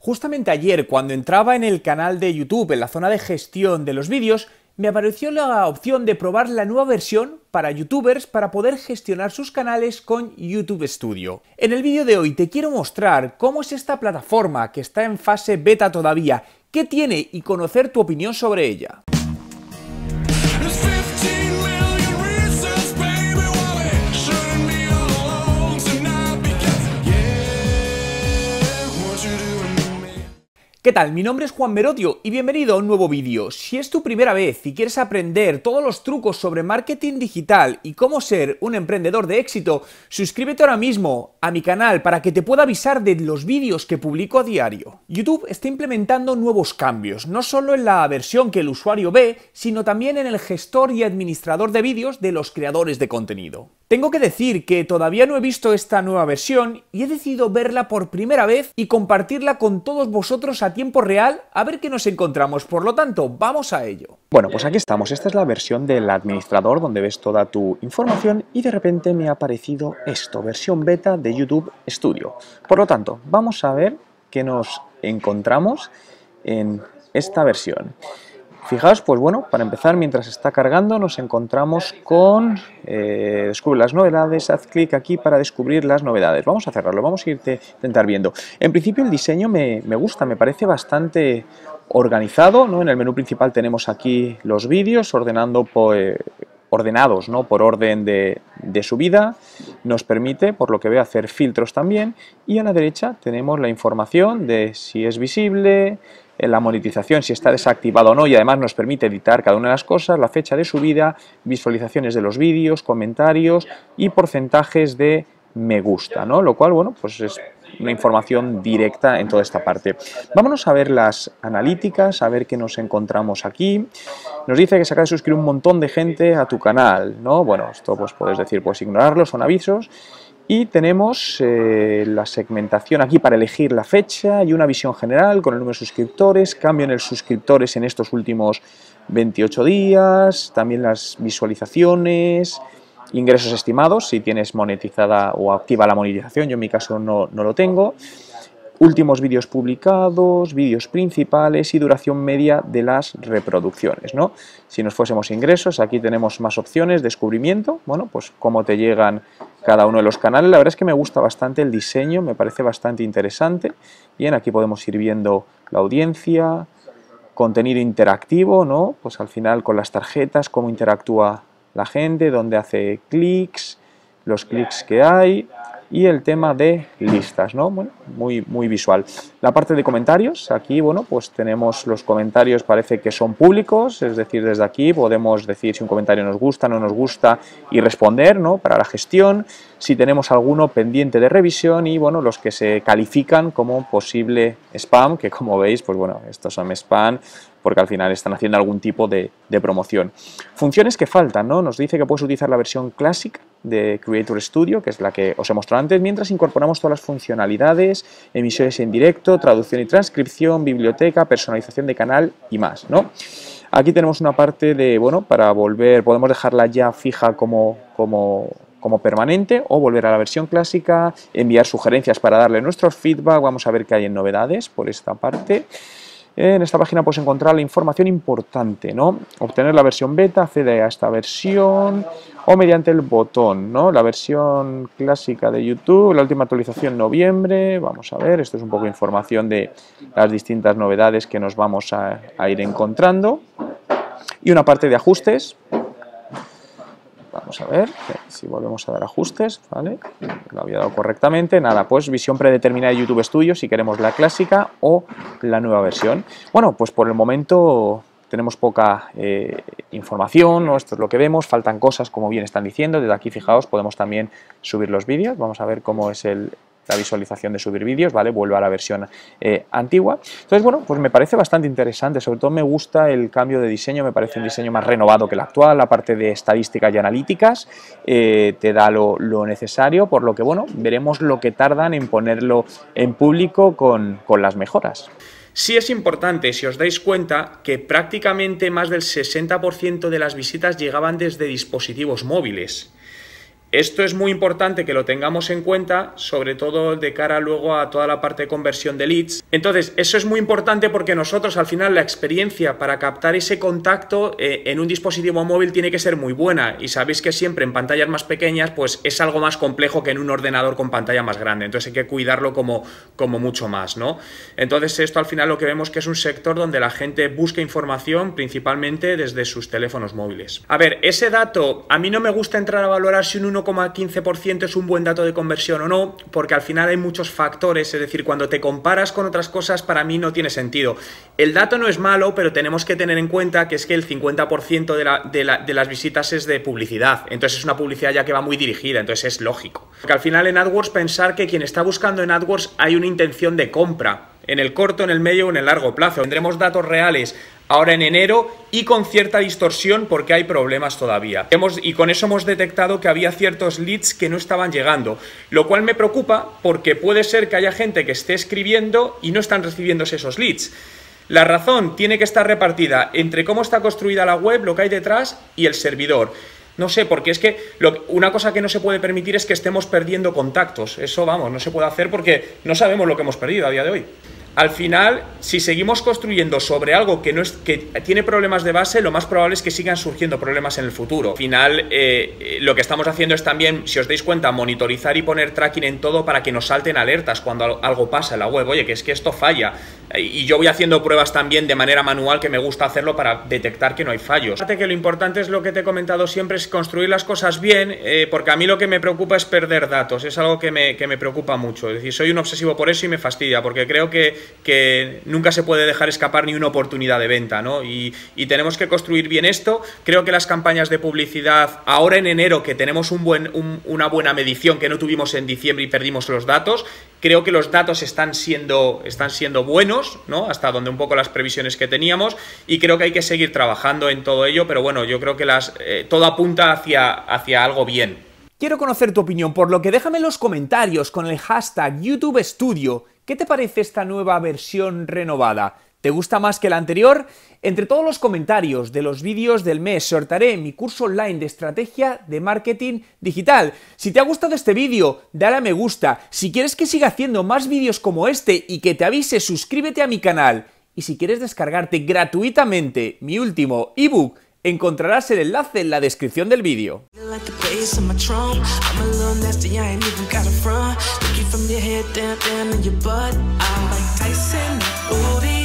Justamente ayer, cuando entraba en el canal de YouTube, en la zona de gestión de los vídeos, me apareció la opción de probar la nueva versión para youtubers para poder gestionar sus canales con YouTube Studio. En el vídeo de hoy te quiero mostrar cómo es esta plataforma que está en fase beta todavía, qué tiene y conocer tu opinión sobre ella. ¿Qué tal? Mi nombre es Juan Merodio y bienvenido a un nuevo vídeo. Si es tu primera vez y quieres aprender todos los trucos sobre marketing digital y cómo ser un emprendedor de éxito, suscríbete ahora mismo a mi canal para que te pueda avisar de los vídeos que publico a diario. YouTube está implementando nuevos cambios, no solo en la versión que el usuario ve, sino también en el gestor y administrador de vídeos de los creadores de contenido. Tengo que decir que todavía no he visto esta nueva versión y he decidido verla por primera vez y compartirla con todos vosotros a tiempo real a ver qué nos encontramos. Por lo tanto, vamos a ello. Bueno, pues aquí estamos. Esta es la versión del administrador donde ves toda tu información y de repente me ha aparecido esto, versión beta de YouTube Studio. Por lo tanto, vamos a ver qué nos encontramos en esta versión. Fijaos, pues bueno, para empezar, mientras está cargando, nos encontramos con descubre las novedades, haz clic aquí para descubrir las novedades. Vamos a cerrarlo, vamos a intentar viendo. En principio el diseño me gusta, me parece bastante organizado, ¿no? En el menú principal tenemos aquí los vídeos ordenados, ¿no? Por orden de subida, nos permite, por lo que veo, hacer filtros también, y a la derecha tenemos la información de si es visible, la monetización, si está desactivado o no, y además nos permite editar cada una de las cosas, la fecha de subida, visualizaciones de los vídeos, comentarios y porcentajes de me gusta, ¿no? Lo cual, bueno, pues es una información directa en toda esta parte. Vámonos a ver las analíticas, a ver qué nos encontramos aquí. Nos dice que se acaba de suscribir un montón de gente a tu canal, ¿no? Bueno, esto pues puedes decir, pues ignorarlo, son avisos. Y tenemos la segmentación aquí para elegir la fecha y una visión general con el número de suscriptores, cambio en el suscriptores en estos últimos 28 días, también las visualizaciones, ingresos estimados, si tienes monetizada o activa la monetización, yo en mi caso no lo tengo, últimos vídeos publicados, vídeos principales y duración media de las reproducciones, ¿no? Si nos fuésemos ingresos, aquí tenemos más opciones, descubrimiento, bueno, pues cómo te llegan cada uno de los canales. La verdad es que me gusta bastante el diseño, me parece bastante interesante. Bien, aquí podemos ir viendo la audiencia, contenido interactivo, ¿no? Pues al final con las tarjetas, cómo interactúa la gente, dónde hace clics, los clics que hay y el tema de listas, ¿no? Bueno, muy visual. La parte de comentarios, aquí, bueno, pues tenemos los comentarios, parece que son públicos, es decir, desde aquí podemos decir si un comentario nos gusta, no nos gusta y responder, ¿no? Para la gestión, si tenemos alguno pendiente de revisión y, bueno, los que se califican como posible spam, que como veis, pues bueno, estos son spam, porque al final están haciendo algún tipo de promoción. Funciones que faltan, ¿no? Nos dice que puedes utilizar la versión clásica de Creator Studio, que es la que os he mostrado antes, mientras incorporamos todas las funcionalidades, emisiones en directo, traducción y transcripción, biblioteca, personalización de canal y más, ¿no? Aquí tenemos una parte de, bueno, para volver, podemos dejarla ya fija como permanente o volver a la versión clásica, enviar sugerencias para darle nuestros feedback, vamos a ver qué hay en novedades por esta parte. En esta página puedes encontrar la información importante, ¿no? Obtener la versión beta, accede a esta versión o mediante el botón, ¿no? La versión clásica de YouTube, la última actualización en noviembre, vamos a ver, esto es un poco de información de las distintas novedades que nos vamos a ir encontrando. Y una parte de ajustes. Vamos a ver si volvemos a dar ajustes, ¿vale? Lo había dado correctamente. Nada, pues visión predeterminada de YouTube Studio si queremos la clásica o la nueva versión. Bueno, pues por el momento tenemos poca información, ¿no? Esto es lo que vemos, faltan cosas como bien están diciendo. Desde aquí, fijaos, podemos también subir los vídeos. Vamos a ver cómo es la visualización de subir vídeos, ¿vale? Vuelve a la versión antigua. Entonces, bueno, pues me parece bastante interesante, sobre todo me gusta el cambio de diseño, me parece un diseño más renovado que el actual, la parte de estadísticas y analíticas te da lo necesario, por lo que, bueno, veremos lo que tardan en ponerlo en público con las mejoras. Sí es importante, si os dais cuenta, que prácticamente más del 60% de las visitas llegaban desde dispositivos móviles. Esto es muy importante que lo tengamos en cuenta, sobre todo de cara luego a toda la parte de conversión de leads. Entonces, eso es muy importante porque nosotros al final la experiencia para captar ese contacto en un dispositivo móvil tiene que ser muy buena, y sabéis que siempre en pantallas más pequeñas pues es algo más complejo que en un ordenador con pantalla más grande, entonces hay que cuidarlo como mucho más, ¿no? Entonces esto al final lo que vemos que es un sector donde la gente busca información principalmente desde sus teléfonos móviles. A ver, ese dato, a mí no me gusta entrar a valorar si un 1,15% es un buen dato de conversión o no, porque al final hay muchos factores, es decir, cuando te comparas con otras cosas para mí no tiene sentido. El dato no es malo, pero tenemos que tener en cuenta que es que el 50% de las visitas es de publicidad, entonces es una publicidad ya que va muy dirigida, entonces es lógico. Porque al final en AdWords pensar que quien está buscando en AdWords hay una intención de compra, en el corto, en el medio o en el largo plazo. Tendremos datos reales ahora en enero y con cierta distorsión porque hay problemas todavía. Y con eso hemos detectado que había ciertos leads que no estaban llegando, lo cual me preocupa porque puede ser que haya gente que esté escribiendo y no están recibiéndose esos leads. La razón tiene que estar repartida entre cómo está construida la web, lo que hay detrás y el servidor. No sé, porque es que una cosa que no se puede permitir es que estemos perdiendo contactos. Eso, vamos, no se puede hacer porque no sabemos lo que hemos perdido a día de hoy. Al final, si seguimos construyendo sobre algo que tiene problemas de base, lo más probable es que sigan surgiendo problemas en el futuro. Al final, lo que estamos haciendo es también, si os dais cuenta, monitorizar y poner tracking en todo para que nos salten alertas cuando algo pasa en la web. Oye, que es que esto falla. Y yo voy haciendo pruebas también de manera manual, que me gusta hacerlo para detectar que no hay fallos. Fíjate que lo importante es lo que te he comentado siempre, es construir las cosas bien, porque a mí lo que me preocupa es perder datos. Es algo que me preocupa mucho. Es decir, soy un obsesivo por eso y me fastidia, porque creo que nunca se puede dejar escapar ni una oportunidad de venta, ¿no? Y tenemos que construir bien esto. Creo que las campañas de publicidad, ahora en enero, que tenemos una buena medición que no tuvimos en diciembre y perdimos los datos, creo que los datos están siendo buenos, ¿no? Hasta donde un poco las previsiones que teníamos, y creo que hay que seguir trabajando en todo ello, pero bueno, yo creo que todo apunta hacia algo bien. Quiero conocer tu opinión, por lo que déjame en los comentarios con el hashtag YouTube Studio. ¿Qué te parece esta nueva versión renovada? ¿Te gusta más que la anterior? Entre todos los comentarios de los vídeos del mes sortearé mi curso online de estrategia de marketing digital. Si te ha gustado este vídeo, dale a me gusta. Si quieres que siga haciendo más vídeos como este y que te avise, suscríbete a mi canal. Y si quieres descargarte gratuitamente mi último ebook, encontrarás el enlace en la descripción del vídeo. From your head down in your butt, I'm like Tyson, booty.